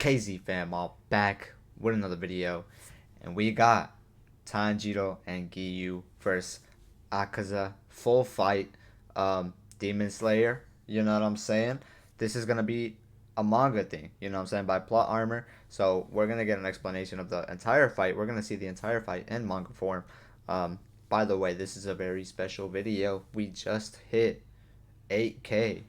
KZ fam, all back with another video, and we got Tanjiro and Giyu versus Akaza, full fight, Demon Slayer. You know what I'm saying? This is gonna be a manga thing. You know what I'm saying, by plot armor. So we're gonna get an explanation of the entire fight. We're gonna see the entire fight in manga form. By the way, this is a very special video. We just hit 8K.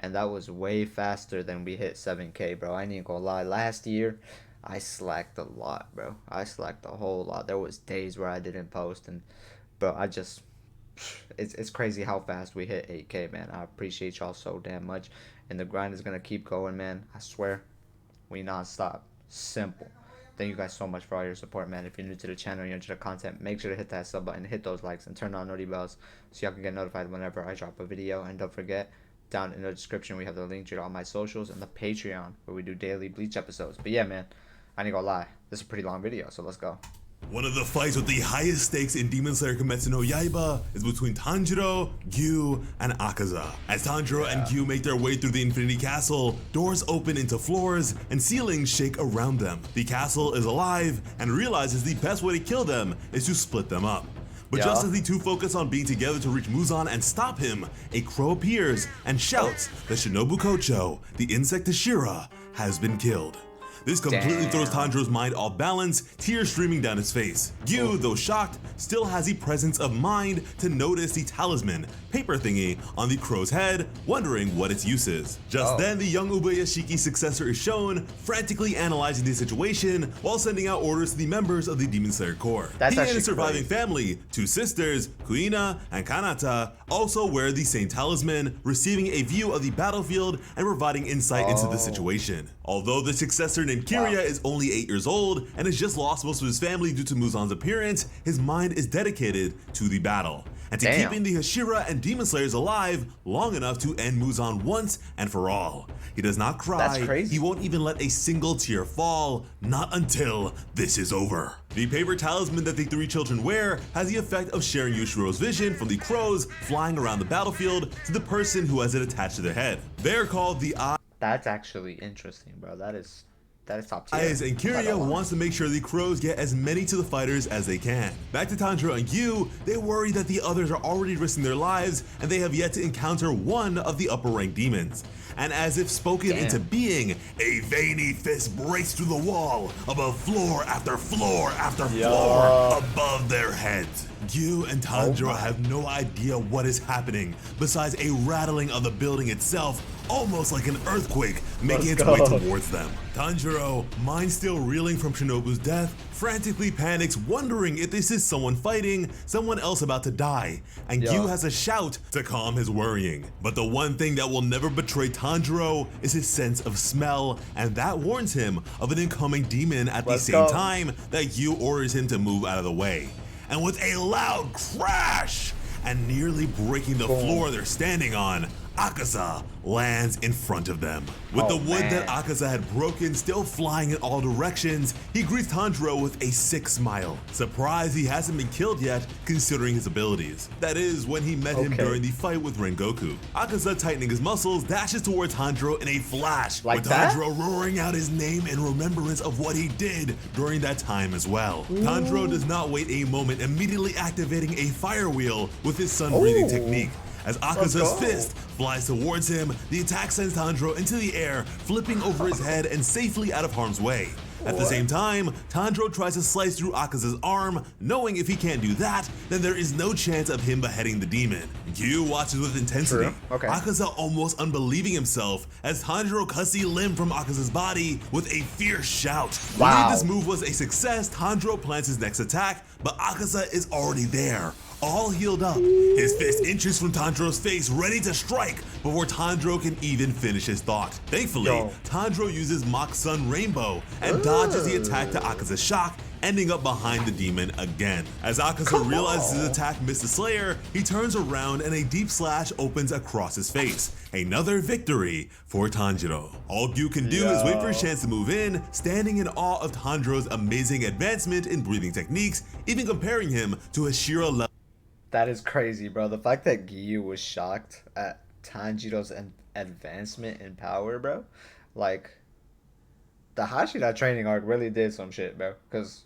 And that was way faster than we hit 7K, bro. I ain't gonna lie. Last year, I slacked a lot, bro. I slacked a whole lot. There was days where I didn't post, and bro, it's crazy how fast we hit 8K, man. I appreciate y'all so damn much, and the grind is gonna keep going, man. I swear, we non-stop. Simple. Thank you guys so much for all your support, man. If you're new to the channel, you're into the content, make sure to hit that sub button, hit those likes, and turn on noti bells so y'all can get notified whenever I drop a video. And don't forget, down in the description we have the link to all my socials and the Patreon where we do daily Bleach episodes. But yeah, man, I ain't gonna lie, this is a pretty long video, so let's go. One of the fights with the highest stakes in Demon Slayer Kimetsu no Yaiba is between Tanjiro, Giyu, and Akaza. As Tanjiro and Giyu make their way through the Infinity Castle, doors open into floors and ceilings shake around them. The castle is alive and realizes the best way to kill them is to split them up. But just as the two focus on being together to reach Muzan and stop him, a crow appears and shouts that Shinobu Kocho, the insect Ashira, has been killed. This completely throws Tanjiro's mind off balance, tears streaming down his face. Giyu, though shocked, still has the presence of mind to notice the talisman, paper thingy, on the crow's head, wondering what its use is. Just then, the young Ubuyashiki successor is shown, frantically analyzing the situation while sending out orders to the members of the Demon Slayer Corps. He and his surviving family, two sisters, Kuina and Kanata, also wear the same talisman, receiving a view of the battlefield and providing insight into the situation. Although the successor named Kiria is only 8 years old and has just lost most of his family due to Muzan's appearance, his mind is dedicated to the battle and to keeping the Hashira and Demon Slayers alive long enough to end Muzan once and for all. He does not cry, he won't even let a single tear fall, not until this is over. The paper talisman that the three children wear has the effect of sharing Yushiro's vision from the crows flying around the battlefield to the person who has it attached to their head. They're called the Eyes. That's actually interesting, bro. That is top tier. And Kiria wants to make sure the crows get as many to the fighters as they can. Back to Tanjiro and Giyu, they worry that the others are already risking their lives and they have yet to encounter one of the upper rank demons. And as if spoken into being, a veiny fist breaks through the wall above floor after floor after floor above their heads. Giyu and Tanjiro have no idea what is happening besides a rattling of the building itself, almost like an earthquake making its way towards them. Tanjiro, mind still reeling from Shinobu's death, frantically panics, wondering if this is someone fighting, someone else about to die, and Giyu has a shout to calm his worrying. But the one thing that will never betray Tanjiro is his sense of smell, and that warns him of an incoming demon at the same time that Giyu orders him to move out of the way. And with a loud crash and nearly breaking the floor they're standing on, Akaza lands in front of them. With the wood that Akaza had broken still flying in all directions, he greets Tanjiro with a sick smile. Surprised he hasn't been killed yet, considering his abilities. That is, when he met him during the fight with Rengoku. Akaza, tightening his muscles, dashes towards Tanjiro in a flash, with Tanjiro roaring out his name in remembrance of what he did during that time as well. Tanjiro does not wait a moment, immediately activating a fire wheel with his sun-breathing technique. As Akaza's fist flies towards him, the attack sends Tanjiro into the air, flipping over his head and safely out of harm's way. At the same time, Tanjiro tries to slice through Akaza's arm, knowing if he can't do that, then there is no chance of him beheading the demon. Giyu watches with intensity, Akaza almost unbelieving himself as Tanjiro cuts the limb from Akaza's body with a fierce shout. Believe this move was a success, Tanjiro plans his next attack, but Akaza is already there, all healed up, his fist inches from Tanjiro's face, ready to strike before Tanjiro can even finish his thought. Thankfully, Tanjiro uses Mach Sun Rainbow and dodges the attack to Akaza's shock, ending up behind the demon again. As Akaza realizes his attack missed the Slayer, he turns around and a deep slash opens across his face. Another victory for Tanjiro. All Giyu can do is wait for his chance to move in, standing in awe of Tanjiro's amazing advancement in breathing techniques, even comparing him to Hashira level. That is crazy, bro. The fact that Giyu was shocked at Tanjiro's advancement in power, bro. Like, the Hashira training arc really did some shit, bro. Cause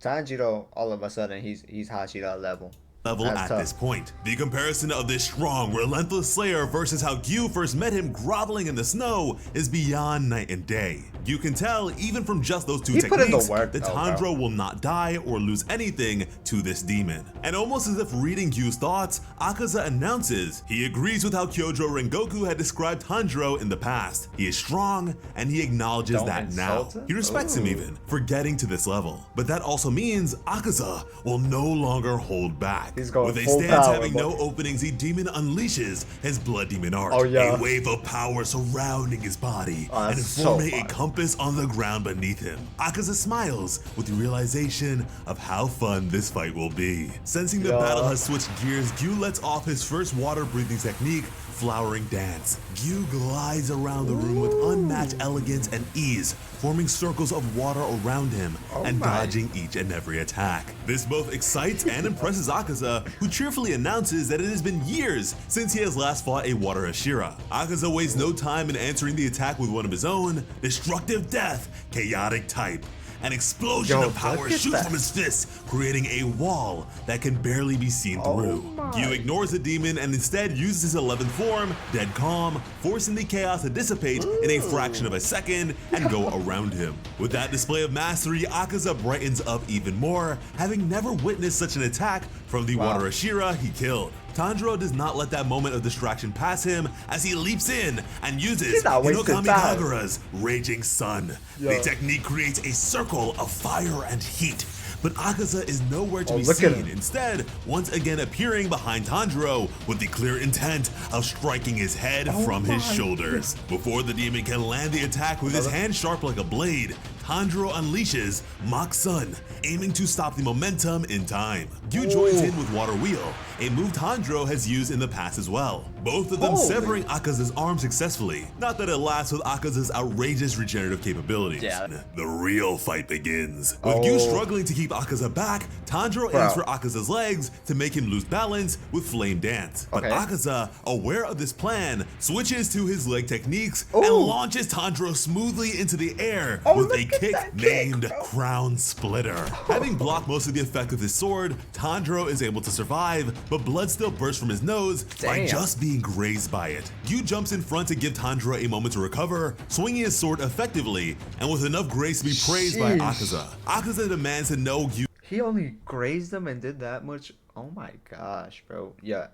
Tanjiro, all of a sudden, he's Hashira level. That's At tough. this point. The comparison of this strong, relentless slayer versus how Giyu first met him groveling in the snow is beyond night and day. You can tell, even from just those two He put in the techniques, work, that though, Tanjiro will not die or lose anything to this demon. And almost as if reading Gyu's thoughts, Akaza announces he agrees with how Kyojo Rengoku had described Tanjiro in the past. He is strong, and he acknowledges Don't that now. insult him? He respects him Ooh. even for getting to this level. But that also means Akaza will no longer hold back. He's going With a full stance power, having boy. no openings, the demon unleashes his blood demon art. Oh, yeah. A wave of power surrounding his body Oh, and that's so forming a fire. compass on the ground beneath him. Akaza smiles with the realization of how fun this fight will be. Sensing the Yeah. battle has switched gears, Giyu lets off his first water-breathing technique, Flowering Dance. Giyu glides around the room with unmatched elegance and ease, forming circles of water around him and my. dodging each and every attack. This both excites and impresses Akaza, who cheerfully announces that it has been years since he has last fought a water Hashira. Akaza wastes no time in answering the attack with one of his own, Destructive Death, Chaotic Type. An explosion Yo, of power look at shoots that. from his fists, creating a wall that can barely be seen through. my. Giyu ignores the demon and instead uses his 11th form, Dead Calm, forcing the chaos to dissipate in a fraction of a second and go around him. With that display of mastery, Akaza brightens up even more, having never witnessed such an attack from the Wow. water Hashira he killed. Tanjiro does not let that moment of distraction pass him as he leaps in and uses He's not wasting Hinokami time. Kagura's Raging Sun. Yo. The technique creates a circle of fire and heat, but Akaza is nowhere to Oh, be look at seen. him. Instead, once again appearing behind Tanjiro with the clear intent of striking his head from his my shoulders. Before the demon can land the attack with his hand sharp like a blade, Tanjiro unleashes Mach Sun, aiming to stop the momentum in time. Giyu joins in with Water Wheel, a move Tanjiro has used in the past as well. Both of them Holy. severing Akaza's arm successfully. Not that it lasts with Akaza's outrageous regenerative capabilities. Yeah. The real fight begins. With Oh. Giyu struggling to keep Akaza back, Tanjiro Bro. aims for Akaza's legs to make him lose balance with Flame Dance. But Okay. Akaza, aware of this plan, switches to his leg techniques Ooh. and launches Tanjiro smoothly into the air Oh, with a look at kick that kick, named bro. Crown Splitter. Having blocked most of the effect of his sword, Tanjiro is able to survive, but blood still bursts from his nose by Damn. just being grazed by it. Giyu jumps in front to give Tanjiro a moment to recover, swinging his sword effectively and with enough grace to be praised by Sheesh. Akaza. Akaza demands to know Giyu He only grazed them and did that much? Oh my gosh, bro. Yeah.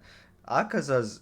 Akaza's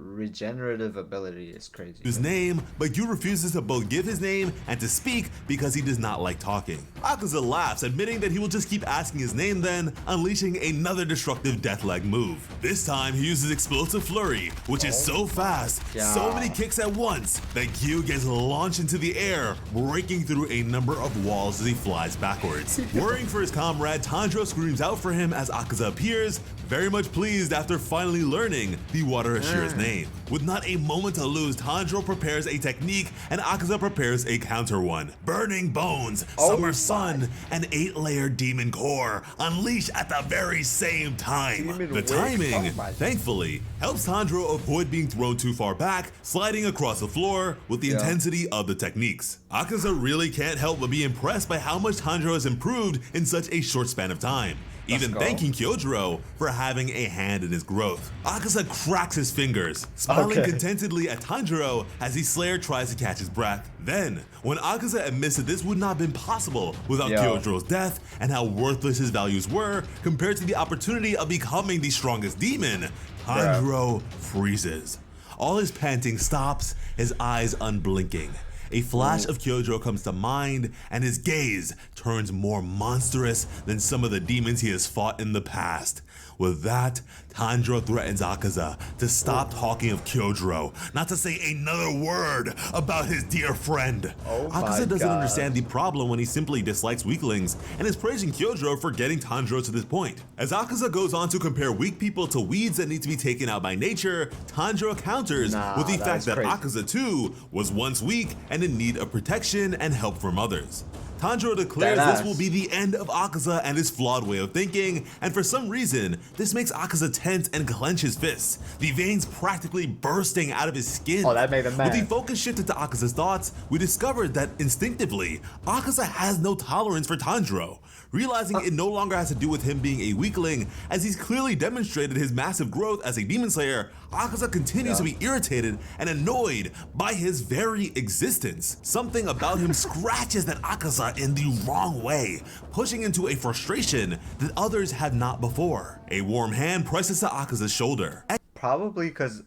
regenerative ability is crazy. his name, but Giyu refuses to both give his name and to speak because he does not like talking. Akaza laughs, admitting that he will just keep asking his name then, unleashing another destructive death leg move. This time he uses Explosive Flurry, which is so fast, so God. many kicks at once, that Giyu gets launched into the air, breaking through a number of walls as he flies backwards. Worrying for his comrade, Tanjiro screams out for him as Akaza appears, very much pleased after finally learning the Water Hashira's name. With not a moment to lose, Tanjiro prepares a technique and Akaza prepares a counter one. Burning Bones, Oh Summer my. Sun, and 8-layer Demon Core unleash at the very same time. Demon The Wing? timing, Oh my. thankfully, helps Tanjiro avoid being thrown too far back, sliding across the floor with the Yeah. intensity of the techniques. Akaza really can't help but be impressed by how much Tanjiro has improved in such a short span of time, even go. thanking Kyojiro for having a hand in his growth. Akaza cracks his fingers, smiling Okay. contentedly at Tanjiro as the Slayer tries to catch his breath. Then, when Akaza admits that this would not have been possible without Yo. Kyojiro's death and how worthless his values were compared to the opportunity of becoming the strongest demon, Tanjiro freezes. All his panting stops, his eyes unblinking. A flash of Kyojiro comes to mind, and his gaze turns more monstrous than some of the demons he has fought in the past. With that, Tanjiro threatens Akaza to stop talking of Kyojiro, not to say another word about his dear friend. Oh my Akaza doesn't God. understand the problem when he simply dislikes weaklings and is praising Kyojiro for getting Tanjiro to this point. As Akaza goes on to compare weak people to weeds that need to be taken out by nature, Tanjiro counters Nah, with the fact that's that crazy. Akaza too was once weak and in need of protection and help from others. Tanjiro declares this will be the end of Akaza and his flawed way of thinking, and for some reason, this makes Akaza tense and clench his fists, the veins practically bursting out of his skin. Oh, that made him mad. With the focus shifted to Akaza's thoughts, we discovered that instinctively, Akaza has no tolerance for Tanjiro. Realizing it no longer has to do with him being a weakling, as he's clearly demonstrated his massive growth as a demon slayer, Akaza continues to be irritated and annoyed by his very existence. Something about him scratches at Akaza in the wrong way, pushing into a frustration that others had not before. A warm hand presses to Akaza's shoulder. Probably because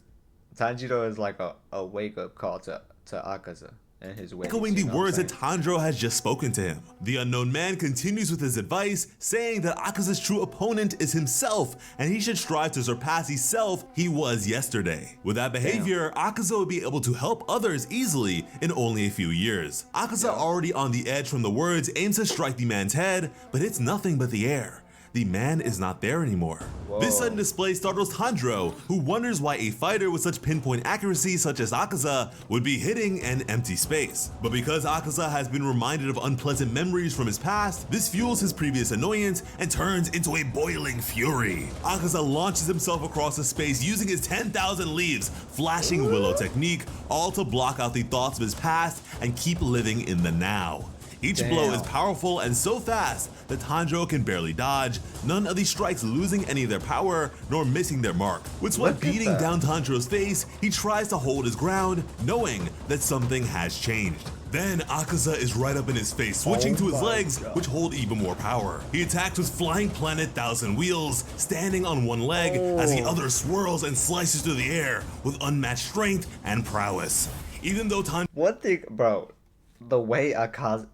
Tanjiro is like a wake-up call to Akaza. And his ways, echoing the words that Tanjiro has just spoken to him. The unknown man continues with his advice, saying that Akaza's true opponent is himself, and he should strive to surpass the self he was yesterday. With that behavior, Akaza would be able to help others easily in only a few years. Akaza, already on the edge from the words, aims to strike the man's head, but hits nothing but the air. The man is not there anymore. Whoa. This sudden display startles Tanjiro, who wonders why a fighter with such pinpoint accuracy such as Akaza would be hitting an empty space. But because Akaza has been reminded of unpleasant memories from his past, this fuels his previous annoyance and turns into a boiling fury. Akaza launches himself across the space using his 10,000 leaves, flashing willow technique, all to block out the thoughts of his past and keep living in the now. Each blow is powerful and so fast that Tanjiro can barely dodge, none of these strikes losing any of their power nor missing their mark. With sweat beating down Tanjiro's face, he tries to hold his ground, knowing that something has changed. Then Akaza is right up in his face, switching to his legs, which hold even more power. He attacks with Flying Planet Thousand Wheels, standing on one leg as the other swirls and slices through the air with unmatched strength and prowess. Even though One thing, bro, the way Akaza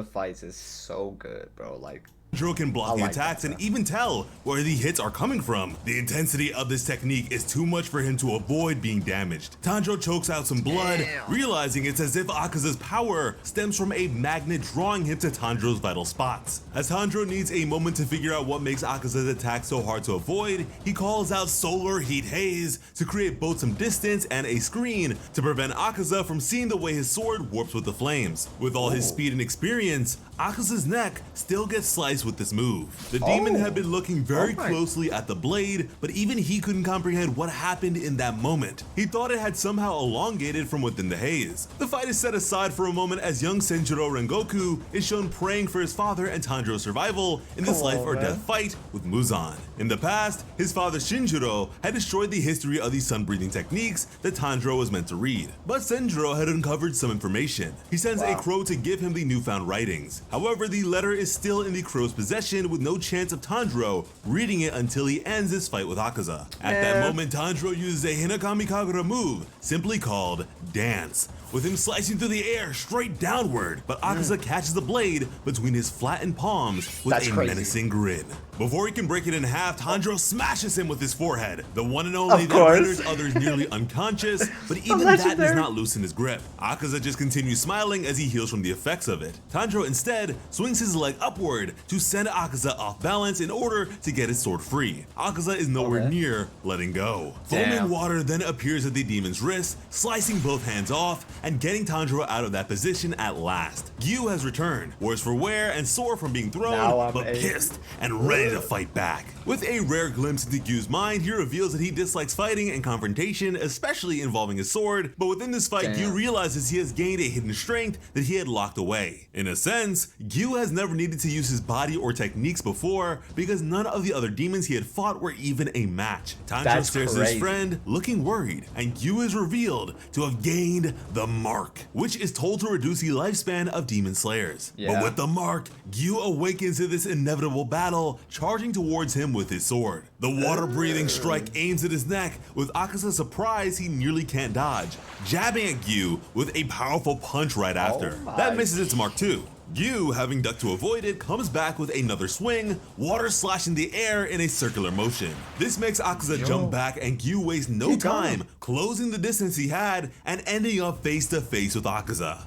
fights is so good, bro. Like, Tanjiro can block the attacks and even tell where the hits are coming from. The intensity of this technique is too much for him to avoid being damaged. Tanjiro chokes out some blood, realizing it's as if Akaza's power stems from a magnet drawing him to Tanjiro's vital spots. As Tanjiro needs a moment to figure out what makes Akaza's attack so hard to avoid, he calls out Solar Heat Haze to create both some distance and a screen to prevent Akaza from seeing the way his sword warps with the flames. With all his speed and experience, Akaza's neck still gets sliced with this move. The demon had been looking very closely at the blade, but even he couldn't comprehend what happened in that moment. He thought it had somehow elongated from within the haze. The fight is set aside for a moment as young Senjuro Rengoku is shown praying for his father and Tanjiro's survival in this life or death fight with Muzan. In the past, his father Shinjiro had destroyed the history of these sun-breathing techniques that Tanjiro was meant to read, but Senjuro had uncovered some information. He sends a crow to give him the newfound writings. However, the letter is still in the crow's possession with no chance of Tanjiro reading it until he ends his fight with Akaza. At that moment, Tanjiro uses a Hinakami Kagura move, simply called Dance, with him slicing through the air straight downward, but Akaza catches the blade between his flattened palms with a menacing grin. Before he can break it in half, Tanjiro smashes him with his forehead, the one and only that renders others nearly unconscious, but even that does not loosen his grip. Akaza just continues smiling as he heals from the effects of it. Tanjiro instead swings his leg upward to send Akaza off balance in order to get his sword free. Akaza is nowhere near letting go. Foaming water then appears at the demon's wrist, slicing both hands off and getting Tanjiro out of that position at last. Giyu has returned, worse for wear and sore from being thrown, but pissed and ready to fight back. With a rare glimpse into Gyu's mind, he reveals that he dislikes fighting and confrontation, especially involving his sword, but within this fight, Giyu realizes he has gained a hidden strength that he had locked away. In a sense, Giyu has never needed to use his body or techniques before because none of the other demons he had fought were even a match. Tanjiro stares at his friend, looking worried, and Giyu is revealed to have gained the Mark, which is told to reduce the lifespan of demon slayers. But with the Mark, Giyu awakens to this inevitable battle, charging towards him with his sword. The water-breathing strike aims at his neck. With Akaza surprised, he nearly can't dodge, jabbing at Giyu with a powerful punch right after. That misses its mark too. Giyu, having ducked to avoid it, comes back with another swing, water slashing the air in a circular motion. This makes Akaza jump back and Giyu wastes no time, closing the distance he had and ending up face to face with Akaza.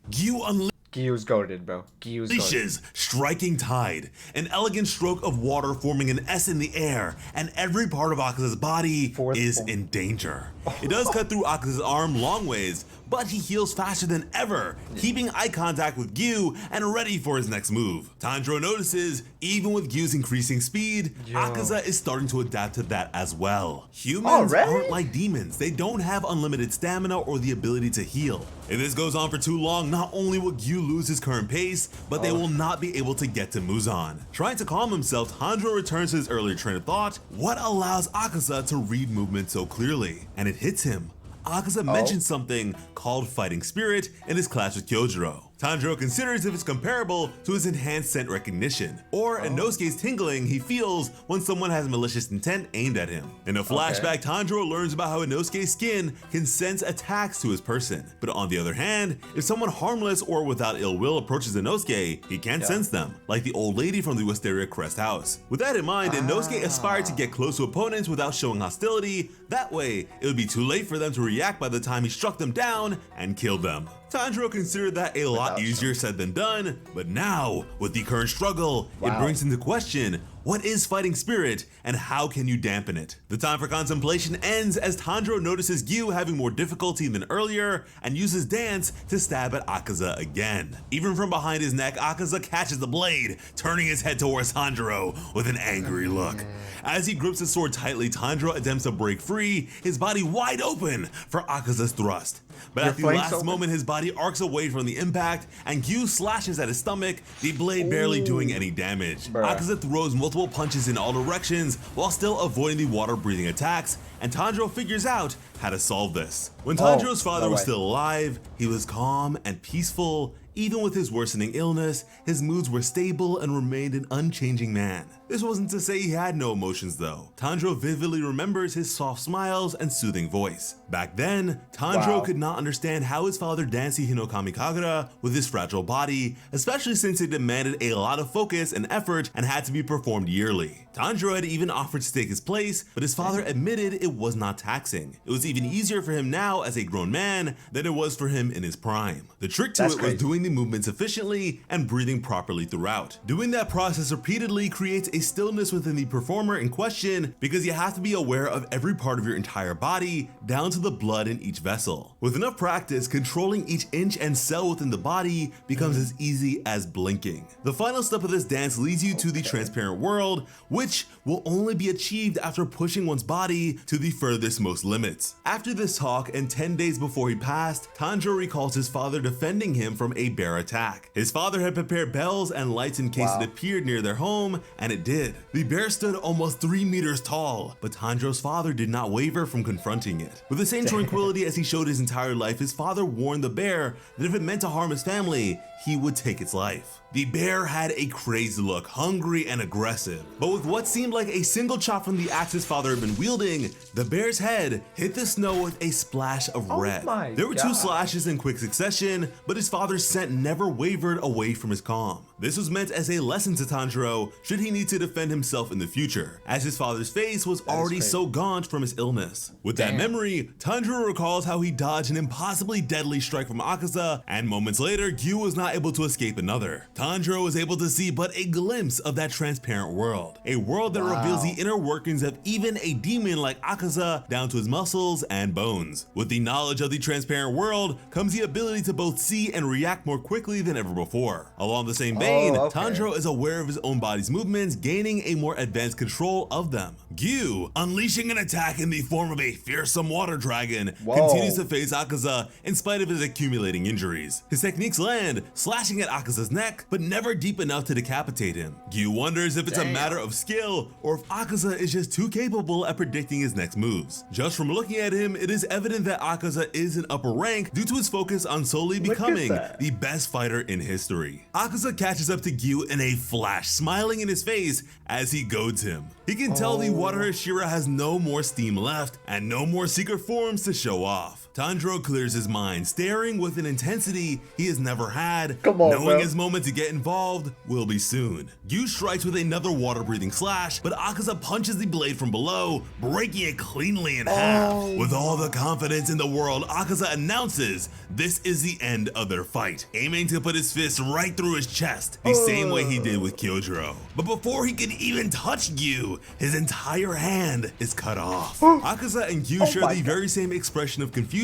Giyu Giyu's goated, bro. Giyu's goated. Unleashes Striking Tide, an elegant stroke of water forming an S in the air, and every part of Akaza's body is in danger. It does cut through Akaza's arm long ways, but he heals faster than ever, keeping eye contact with Giyu and ready for his next move. Tanjiro notices, even with Gyu's increasing speed, Akaza is starting to adapt to that as well. Humans aren't like demons. They don't have unlimited stamina or the ability to heal. If this goes on for too long, not only will Giyu lose his current pace, but they will not be able to get to Muzan. Trying to calm himself, Tanjiro returns to his earlier train of thought. What allows Akaza to read movement so clearly? And it hits him. Akaza mentioned something called Fighting Spirit in his clash with Kyojiro. Tanjiro considers if it's comparable to his enhanced scent recognition, or Inosuke's tingling he feels when someone has malicious intent aimed at him. In a flashback, Tanjiro learns about how Inosuke's skin can sense attacks to his person. But on the other hand, if someone harmless or without ill will approaches Inosuke, he can't sense them, like the old lady from the Wisteria Crest house. With that in mind, Inosuke aspired to get close to opponents without showing hostility. That way, it would be too late for them to react by the time he struck them down and killed them. Tanjiro considered that a lot easier said than done, but now, with the current struggle, it brings into question, what is fighting spirit and how can you dampen it? The time for contemplation ends as Tanjiro notices Giyu having more difficulty than earlier and uses dance to stab at Akaza again. Even from behind his neck, Akaza catches the blade, turning his head towards Tanjiro with an angry look. As he grips his sword tightly, Tanjiro attempts to break free, his body wide open for Akaza's thrust. But at the last moment, his body arcs away from the impact, and Giyu slashes at his stomach, the blade barely doing any damage. Akaza throws multiple punches in all directions while still avoiding the water-breathing attacks, and Tanjiro figures out how to solve this. When Tanjiro's father was still alive, he was calm and peaceful. Even with his worsening illness, his moods were stable and remained an unchanging man. This wasn't to say he had no emotions though. Tanjiro vividly remembers his soft smiles and soothing voice. Back then, Tanjiro could not understand how his father danced the Hinokami Kagura with his fragile body, especially since it demanded a lot of focus and effort and had to be performed yearly. Tanjiro had even offered to take his place, but his father admitted it was not taxing. It was even easier for him now as a grown man than it was for him in his prime. The trick to it was doing the movements efficiently and breathing properly throughout. Doing that process repeatedly creates a stillness within the performer in question because you have to be aware of every part of your entire body down to the blood in each vessel. With enough practice, controlling each inch and cell within the body becomes as easy as blinking. The final step of this dance leads you to the transparent world, which will only be achieved after pushing one's body to the furthest most limits. After this talk and 10 days before he passed, Tanjiro recalls his father defending him from a bear attack. His father had prepared bells and lights in case it appeared near their home, and it did. The bear stood almost 3 meters tall, but Tanjiro's father did not waver from confronting it. With the same tranquility as he showed his entire life, his father warned the bear that if it meant to harm his family, he would take its life. The bear had a crazy look, hungry and aggressive, but with what seemed like a single chop from the axe his father had been wielding, the bear's head hit the snow with a splash of red. There were 2 slashes in quick succession, but his father's scent never wavered away from his calm. This was meant as a lesson to Tanjiro should he need to defend himself in the future, as his father's face was already so gaunt from his illness. With that memory, Tanjiro recalls how he dodged an impossibly deadly strike from Akaza, and moments later, Giyu was not able to escape another. Tanjiro was able to see but a glimpse of that transparent world, a world that reveals the inner workings of even a demon like Akaza down to his muscles and bones. With the knowledge of the transparent world comes the ability to both see and react more quickly than ever before. Along the same vein, Tanjiro is aware of his own body's movements, gaining a more advanced control of them. Giyu, unleashing an attack in the form of a fearsome water dragon, continues to face Akaza in spite of his accumulating injuries. His techniques land, slashing at Akaza's neck, but never deep enough to decapitate him. Giyu wonders if it's a matter of skill or if Akaza is just too capable at predicting his next moves. Just from looking at him, it is evident that Akaza is in upper rank due to his focus on solely becoming the best fighter in history. Akaza catches catches up to Giyu in a flash, smiling in his face as he goads him. He can tell the Water Hashira has no more steam left and no more secret forms to show off. Tanjiro clears his mind, staring with an intensity he has never had, knowing his moment to get involved will be soon. Giyu strikes with another water-breathing slash, but Akaza punches the blade from below, breaking it cleanly in half. With all the confidence in the world, Akaza announces this is the end of their fight, aiming to put his fist right through his chest, the same way he did with Kyojuro. But before he can even touch Giyu, his entire hand is cut off. Akaza and Giyu share the very same expression of confusion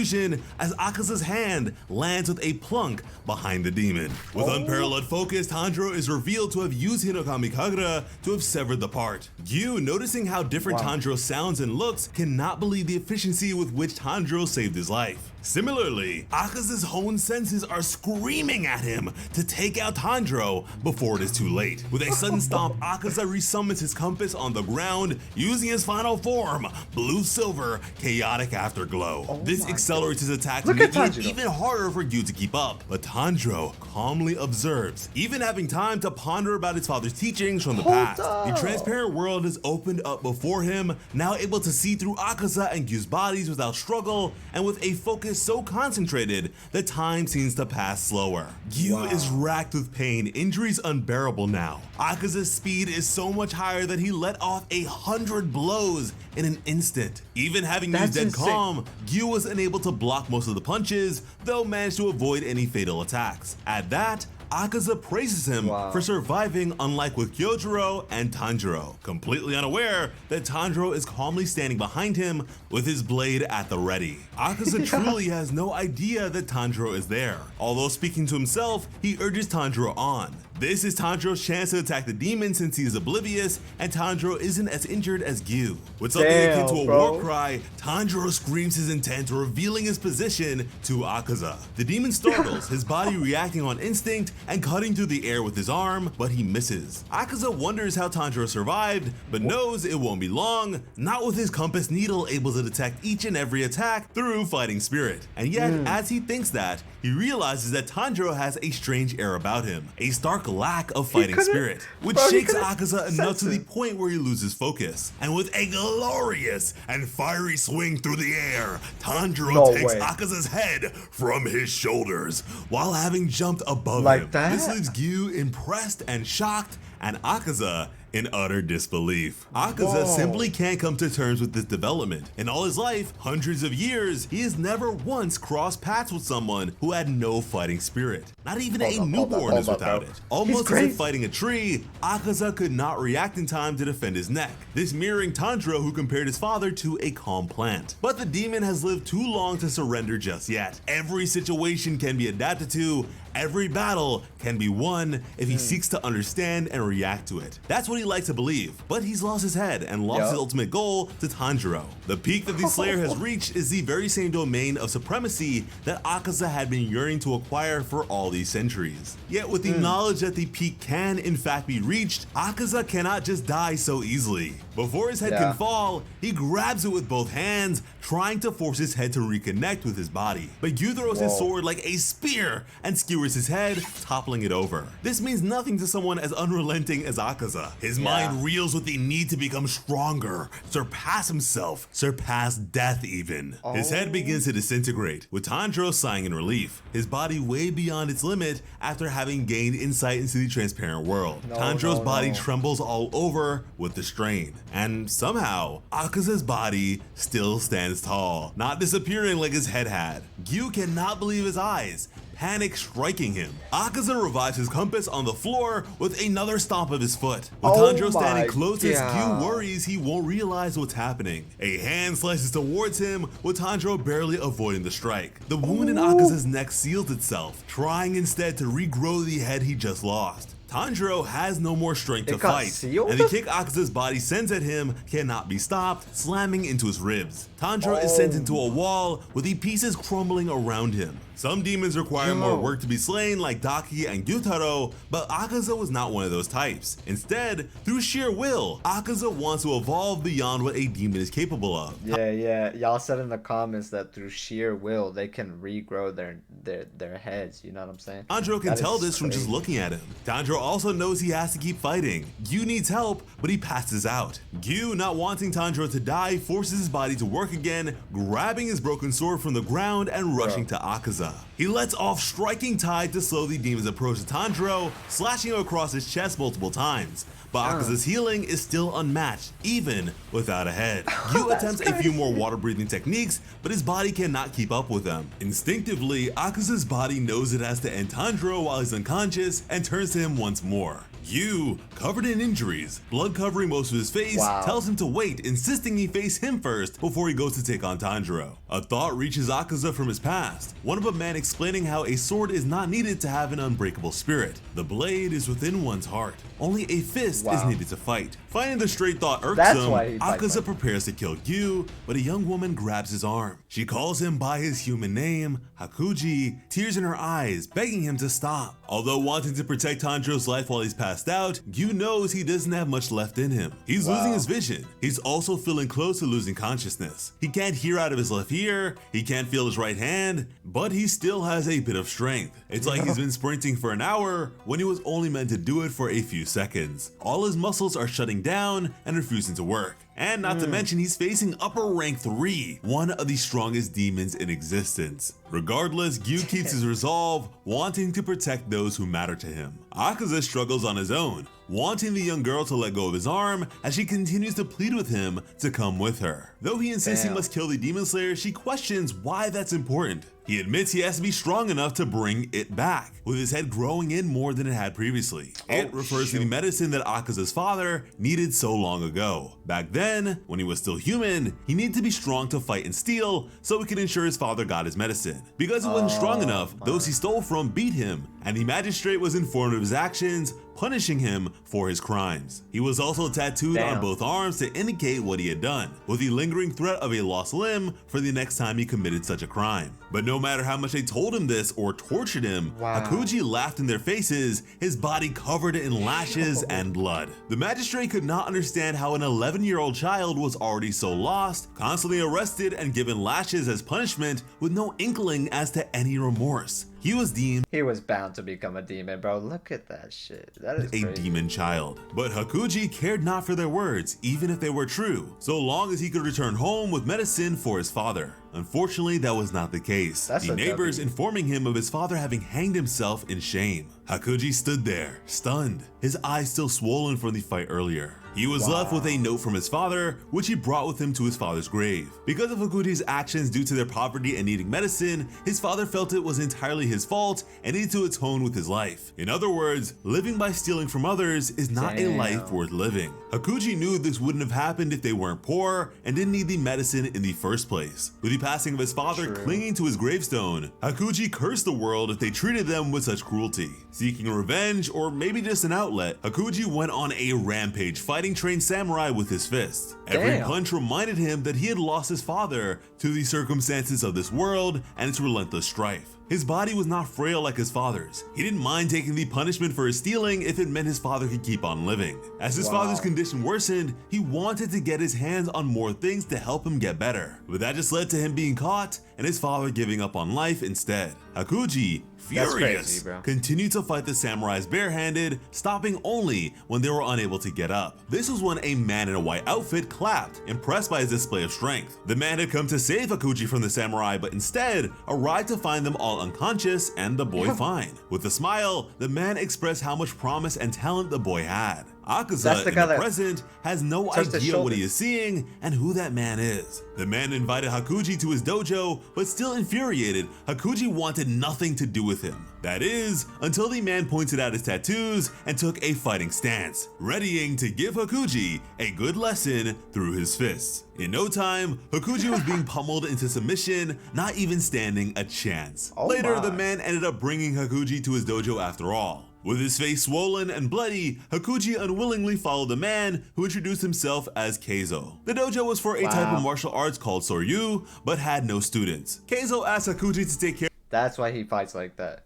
as Akaza's hand lands with a plunk behind the demon. With unparalleled focus, Tanjiro is revealed to have used Hinokami Kagura to have severed the part. Giyu, noticing how different Tanjiro sounds and looks, cannot believe the efficiency with which Tanjiro saved his life. Similarly, Akaza's honed senses are screaming at him to take out Tanjiro before it is too late. With a sudden stomp, Akaza resummons his compass on the ground, using his final form, Blue-Silver Chaotic Afterglow. This accelerates his attack, making it even harder for Giyu to keep up. But Tanjiro calmly observes, even having time to ponder about his father's teachings from the past. The transparent world is opened up before him, now able to see through Akaza and Gyu's bodies without struggle, and with a focus so concentrated that time seems to pass slower. Giyu is racked with pain, injuries unbearable now. Akaza's speed is so much higher that he let off 100 blows in an instant. Even having used Dead Calm, Giyu was unable to block most of the punches, though managed to avoid any fatal attacks. At that, Akaza praises him for surviving, unlike with Kyojuro and Tanjiro, completely unaware that Tanjiro is calmly standing behind him with his blade at the ready. Akaza truly has no idea that Tanjiro is there. Although speaking to himself, he urges Tanjiro on. This is Tanjiro's chance to attack the demon since he is oblivious and Tanjiro isn't as injured as Giyu. With something akin to a war cry, Tanjiro screams his intent, revealing his position to Akaza. The demon startles, his body reacting on instinct and cutting through the air with his arm, but he misses. Akaza wonders how Tanjiro survived, but knows it won't be long, not with his compass needle able to detect each and every attack through fighting spirit. And yet, as he thinks that, he realizes that Tanjiro has a strange air about him, a stark lack of fighting spirit, which shakes Akaza enough to the point where he loses focus. And with a glorious and fiery swing through the air, Tanjiro takes Akaza's head from his shoulders while having jumped above him. This leaves Giyu impressed and shocked, and Akaza in utter disbelief. Akaza simply can't come to terms with this development. In all his life, hundreds of years, he has never once crossed paths with someone who had no fighting spirit. Not even a newborn is without it. Almost as if fighting a tree, Akaza could not react in time to defend his neck. This mirroring Tanjiro, who compared his father to a calm plant. But the demon has lived too long to surrender just yet. Every situation can be adapted to, every battle can be won if he seeks to understand and react to it. That's what he likes to believe, but he's lost his head and lost his ultimate goal to Tanjiro. The peak that the Slayer has reached is the very same domain of supremacy that Akaza had been yearning to acquire for all these centuries. Yet with the knowledge that the peak can in fact be reached, Akaza cannot just die so easily. Before his head can fall, he grabs it with both hands, trying to force his head to reconnect with his body. But Giyu throws his sword like a spear and skewers his head, toppling it over. This means nothing to someone as unrelenting as Akaza. His mind reels with the need to become stronger, surpass himself, surpass death even. His head begins to disintegrate, with Tanjiro sighing in relief, his body way beyond its limit after having gained insight into the transparent world. Tanjiro's body trembles all over with the strain. And somehow, Akaza's body still stands tall, not disappearing like his head had. Giyu cannot believe his eyes, panic striking him. Akaza revives his compass on the floor with another stomp of his foot. With Tanjiro standing closest, Giyu worries he won't realize what's happening. A hand slices towards him, with Tanjiro barely avoiding the strike. The wound in Akaza's neck seals itself, trying instead to regrow the head he just lost. Tanjiro has no more strength to fight, and the kick Akaza's body sends at him cannot be stopped, slamming into his ribs. Tanjiro is sent into a wall with the pieces crumbling around him. Some demons require more work to be slain, like Daki and Gyutaro, but Akaza was not one of those types. Instead, through sheer will, Akaza wants to evolve beyond what a demon is capable of. Y'all said in the comments that through sheer will, they can regrow their heads, you know what I'm saying? Tanjiro can tell this from just looking at him. Tanjiro Tanjiro also knows he has to keep fighting. Giyu needs help, but he passes out. Giyu, not wanting Tanjiro to die, forces his body to work again, grabbing his broken sword from the ground and rushing to Akaza. He lets off Striking Tide to slow the demon's approach to Tanjiro, slashing him across his chest multiple times. But Akaza's healing is still unmatched, even without a head. Giyu attempts a few more water-breathing techniques, but his body cannot keep up with them. Instinctively, Akaza's body knows it has to end Tanjiro while he's unconscious and turns to him once more. Giyu, covered in injuries, blood covering most of his face, tells him to wait, insisting he face him first before he goes to take on Tanjiro. A thought reaches Akaza from his past, one of a man explaining how a sword is not needed to have an unbreakable spirit. The blade is within one's heart. Only a fist is needed to fight. Finding the straight thought irksome, Akaza prepares to kill Giyu, but a young woman grabs his arm. She calls him by his human name, Hakuji, tears in her eyes, begging him to stop. Although wanting to protect Tanjiro's life while he's passed out, Giyu knows he doesn't have much left in him. He's losing his vision. He's also feeling close to losing consciousness. He can't hear out of his left ear, he can't feel his right hand, but he still has a bit of strength. It's like he's been sprinting for an hour when he was only meant to do it for a few seconds. All his muscles are shutting down and refusing to work. And not to mention, he's facing upper rank 3, one of the strongest demons in existence. Regardless, Giyu keeps his resolve, wanting to protect those who matter to him. Akaza struggles on his own, wanting the young girl to let go of his arm as she continues to plead with him to come with her. Though he insists he must kill the demon slayer, she questions why that's important. He admits he has to be strong enough to bring it back, with his head growing in more than it had previously. It refers to the medicine that Akaza's father needed so long ago. Back then, when he was still human, he needed to be strong to fight and steal so he could ensure his father got his medicine. Because he wasn't strong enough, those he stole from beat him, and the magistrate was informed of his actions, punishing him for his crimes. He was also tattooed on both arms to indicate what he had done, with the lingering threat of a lost limb for the next time he committed such a crime. But no matter how much they told him this or tortured him, Hakuji laughed in their faces, his body covered in lashes and blood. The magistrate could not understand how an 11-year-old child was already so lost, constantly arrested and given lashes as punishment with no inkling as to any remorse. He was deemed bound to become a demon, bro. Look at that shit. That is a crazy. Demon child. But Hakuji cared not for their words, even if they were true, so long as he could return home with medicine for his father. Unfortunately, that was not the case. The neighbors informing him of his father having hanged himself in shame. Hakuji stood there, stunned, his eyes still swollen from the fight earlier. He was left with a note from his father, which he brought with him to his father's grave. Because of Hakuji's actions due to their poverty and needing medicine, his father felt it was entirely his fault and needed to atone with his life. In other words, living by stealing from others is not a life worth living. Hakuji knew this wouldn't have happened if they weren't poor and didn't need the medicine in the first place. With the passing of his father clinging to his gravestone, Hakuji cursed the world if they treated them with such cruelty. Seeking revenge, or maybe just an outlet, Hakuji went on a rampage, fighting trained samurai with his fists. Every punch reminded him that he had lost his father to the circumstances of this world and its relentless strife. His body was not frail like his father's. He didn't mind taking the punishment for his stealing if it meant his father could keep on living. As his father's condition worsened, he wanted to get his hands on more things to help him get better. But that just led to him being caught and his father giving up on life instead. Hakuji, furious, continued to fight the samurais barehanded, stopping only when they were unable to get up. This was when a man in a white outfit clapped, impressed by his display of strength. The man had come to save Hakuji from the samurai, but instead arrived to find them all unconscious and the boy fine. With a smile, the man expressed how much promise and talent the boy had. Akaza, in the present, has no idea what he is seeing and who that man is. The man invited Hakuji to his dojo, but still infuriated, Hakuji wanted nothing to do with him. That is, until the man pointed out his tattoos and took a fighting stance, readying to give Hakuji a good lesson through his fists. In no time, Hakuji was being pummeled into submission, not even standing a chance. Later, the man ended up bringing Hakuji to his dojo after all. With his face swollen and bloody, Hakuji unwillingly followed the man who introduced himself as Keizo. The dojo was for a type of martial arts called Soryu, but had no students. Keizo asked Hakuji to take care That's why he fights like that.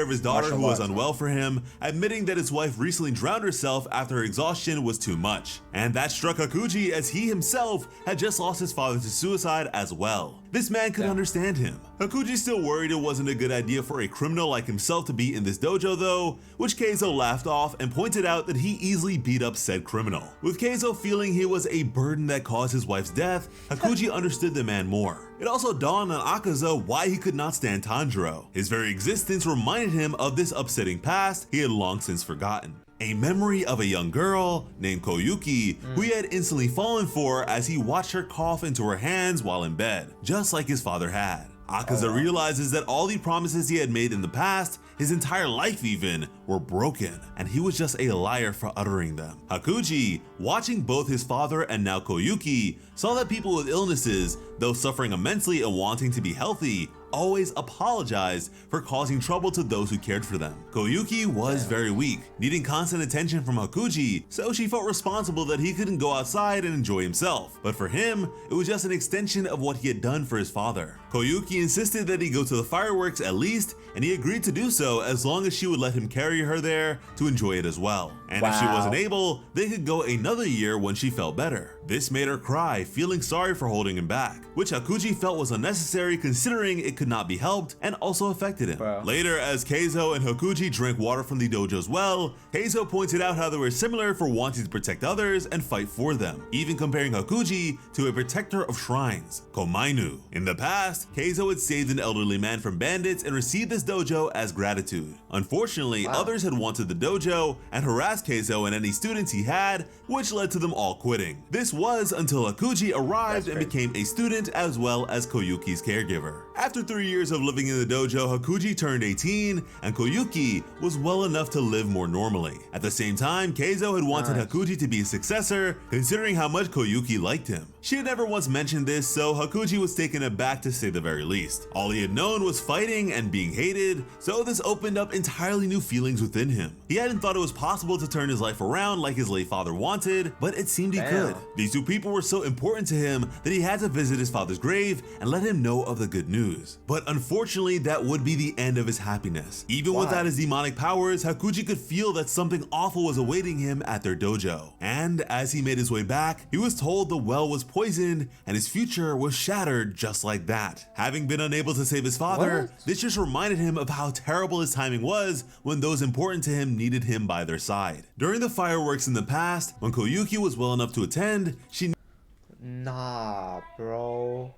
of his daughter who was unwell for him, admitting that his wife recently drowned herself after her exhaustion was too much. And that struck Hakuji as he himself had just lost his father to suicide as well. This man could understand him. Hakuji still worried it wasn't a good idea for a criminal like himself to be in this dojo though, which Keizo laughed off and pointed out that he easily beat up said criminal. With Keizo feeling he was a burden that caused his wife's death, Hakuji understood the man more. It also dawned on Akaza why he could not stand Tanjiro. His very existence reminded him of this upsetting past he had long since forgotten. A memory of a young girl named Koyuki who he had instantly fallen for as he watched her cough into her hands while in bed, just like his father had. Akaza realizes that all the promises he had made in the past, his entire life even, were broken, and he was just a liar for uttering them. Hakuji, watching both his father and now Koyuki, saw that people with illnesses, though suffering immensely and wanting to be healthy, always apologized for causing trouble to those who cared for them. Koyuki was very weak, needing constant attention from Hakuji, so she felt responsible that he couldn't go outside and enjoy himself. But for him, it was just an extension of what he had done for his father. Koyuki insisted that he go to the fireworks at least, and he agreed to do so as long as she would let him carry her there to enjoy it as well. And if she wasn't able, they could go another year when she felt better. This made her cry, feeling sorry for holding him back, which Hakuji felt was unnecessary considering it could not be helped and also affected him. Later, as Keizo and Hakuji drank water from the dojo's well, Keizo pointed out how they were similar for wanting to protect others and fight for them, even comparing Hakuji to a protector of shrines, Komainu. In the past, Keizo had saved an elderly man from bandits and received this dojo as gratitude. Unfortunately, others had wanted the dojo and harassed Keizo and any students he had, which led to them all quitting. This was until Hakuji arrived and became a student as well as Koyuki's caregiver. After 3 years of living in the dojo, Hakuji turned 18 and Koyuki was well enough to live more normally. At the same time, Keizo had wanted Hakuji to be his successor, considering how much Koyuki liked him. She had never once mentioned this, so Hakuji was taken aback to say the very least. All he had known was fighting and being hated, so this opened up entirely new feelings within him. He hadn't thought it was possible to turn his life around like his late father wanted, but it seemed he could. These two people were so important to him that he had to visit his father's grave and let him know of the good news. But unfortunately, that would be the end of his happiness. Even without his demonic powers, Hakuji could feel that something awful was awaiting him at their dojo. And as he made his way back, he was told the well was poisoned and his future was shattered just like that. Having been unable to save his father, this just reminded him of how terrible his timing was when those important to him needed him by their side. During the fireworks in the past, when Koyuki was well enough to attend, she Nah, bro.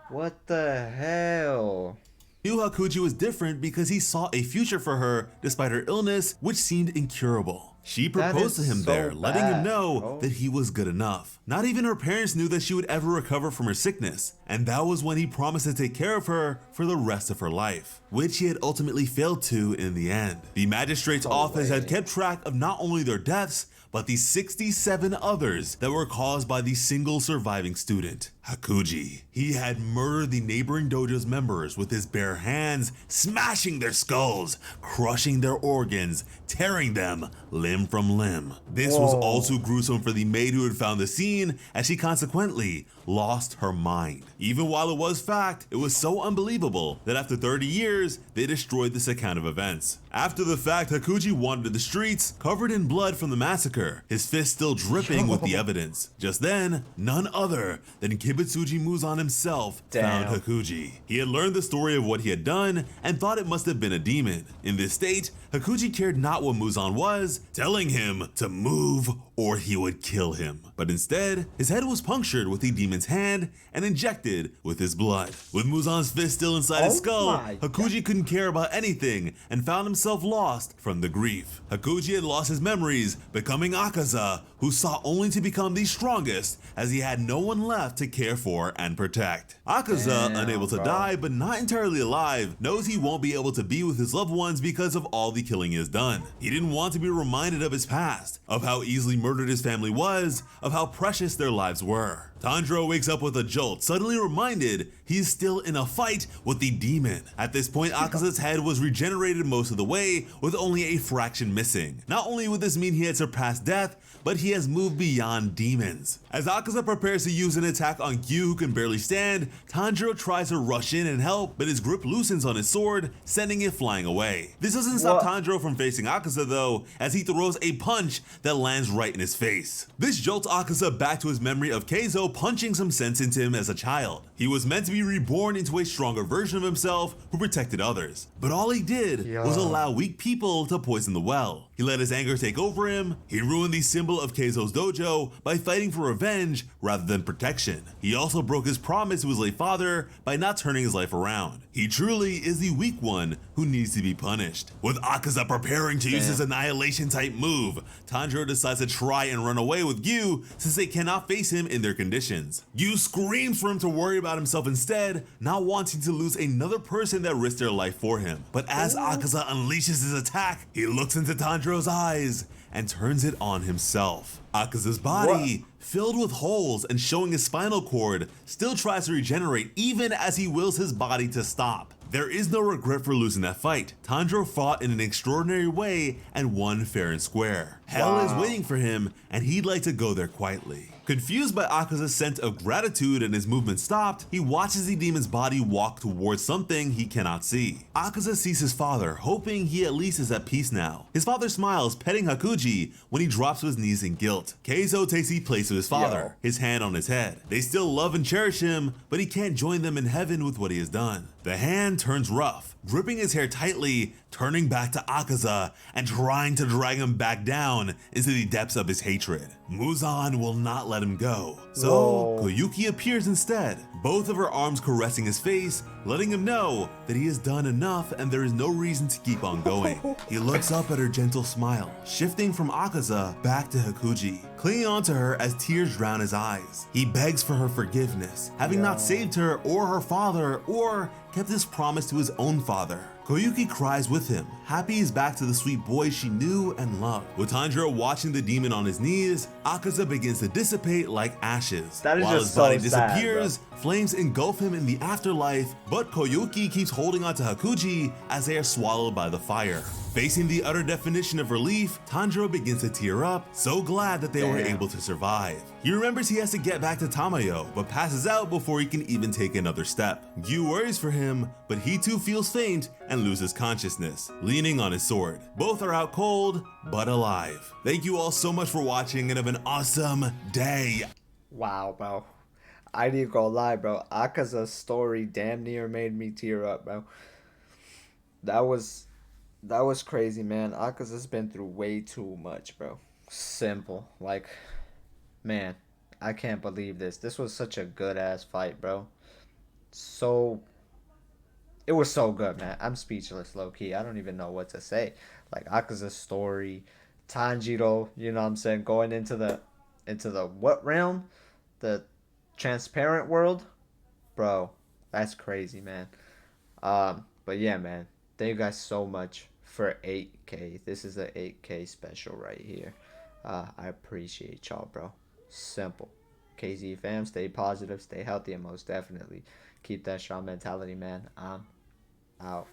What the hell? knew Hakuji was different because he saw a future for her despite her illness, which seemed incurable. She proposed to him there, letting him know that he was good enough. Not even her parents knew that she would ever recover from her sickness, and that was when he promised to take care of her for the rest of her life, which he had ultimately failed to in the end. The magistrate's office had kept track of not only their deaths, but the 67 others that were caused by the single surviving student, Hakuji. He had murdered the neighboring dojo's members with his bare hands, smashing their skulls, crushing their organs, tearing them limb from limb. This was all too gruesome for the maid who had found the scene, as she consequently lost her mind. Even while it was fact, it was so unbelievable that after 30 years, they destroyed this account of events. After the fact, Hakuji wandered the streets, covered in blood from the massacre, his fist still dripping with the evidence. Just then, none other than Kibutsuji Muzan himself found Hakuji. He had learned the story of what he had done and thought it must have been a demon. In this state, Hakuji cared not what Muzan was, telling him to move or he would kill him. But instead, his head was punctured with the demon's hand and injected with his blood. With Muzan's fist still inside his skull, Hakuji couldn't care about anything and found himself lost from the grief. Hakuji had lost his memories, becoming Akaza, who sought only to become the strongest as he had no one left to care for and protect. Akaza, unable to die but not entirely alive, knows he won't be able to be with his loved ones because of all the killing he has done. He didn't want to be reminded of his past, of how easily murdered his family was, of how precious their lives were. Tanjiro wakes up with a jolt, suddenly reminded he's still in a fight with the demon. At this point, Akaza's head was regenerated most of the way, with only a fraction missing. Not only would this mean he had surpassed death, but he has moved beyond demons. As Akaza prepares to use an attack on Giyu, who can barely stand, Tanjiro tries to rush in and help, but his grip loosens on his sword, sending it flying away. This doesn't stop Tanjiro from facing Akaza though, as he throws a punch that lands right right in his face. This jolts Akaza back to his memory of Keizo punching some sense into him as a child. He was meant to be reborn into a stronger version of himself who protected others, but all he did was allow weak people to poison the well. He let his anger take over him. He ruined the symbol of Keizo's dojo by fighting for revenge rather than protection. He also broke his promise to his late father by not turning his life around. He truly is the weak one who needs to be punished. With Akaza preparing to use his annihilation type move, Tanjiro decides to try and run away with Giyu since they cannot face him in their conditions. Giyu screams for him to worry about himself instead, not wanting to lose another person that risked their life for him. But as Akaza unleashes his attack, he looks into Tanjiro's eyes and turns it on himself. Akaza's body, filled with holes and showing his spinal cord, still tries to regenerate even as he wills his body to stop. There is no regret for losing that fight. Tanjiro fought in an extraordinary way and won fair and square. Hell is waiting for him, and he'd like to go there quietly. Confused by Akaza's sense of gratitude and his movement stopped, he watches the demon's body walk towards something he cannot see. Akaza sees his father, hoping he at least is at peace now. His father smiles, petting Hakuji when he drops to his knees in guilt. Keizo takes the place of his father, his hand on his head. They still love and cherish him, but he can't join them in heaven with what he has done. The hand turns rough, gripping his hair tightly, turning back to Akaza and trying to drag him back down into the depths of his hatred. Muzan will not let him go, so Koyuki appears instead, both of her arms caressing his face, letting him know that he has done enough and there is no reason to keep on going. He looks up at her gentle smile, shifting from Akaza back to Hakuji, clinging onto her as tears drown his eyes. He begs for her forgiveness, having not saved her or her father or kept his promise to his own father. Koyuki cries with him, happy he's back to the sweet boy she knew and loved. With Tanjiro watching the demon on his knees, Akaza begins to dissipate like ashes. That is While just his body so sad, disappears, flames engulf him in the afterlife, but Koyuki keeps holding on to Hakuji as they are swallowed by the fire. Facing the utter definition of relief, Tanjiro begins to tear up, so glad that they were able to survive. He remembers he has to get back to Tamayo, but passes out before he can even take another step. Giyu worries for him, but he too feels faint and loses consciousness, leaning on his sword. Both are out cold, but alive. Thank you all so much for watching and have an awesome day. Wow, bro. I ain't gonna lie, bro. Akaza's story damn near made me tear up, bro. That was crazy, man. Akaza's been through way too much, bro. Simple. Like, man, I can't believe this. This was such a good-ass fight, bro. It was so good, man. I'm speechless, low-key. I don't even know what to say. Like, Akaza's story, Tanjiro, you know what I'm saying, going into the what realm? The transparent world? Bro, that's crazy, man. But yeah, man. Thank you guys so much for 8K. This is an 8K special right here. I appreciate y'all, bro. Simple. KZ fam, stay positive, stay healthy, and most definitely keep that strong mentality, man. I'm out.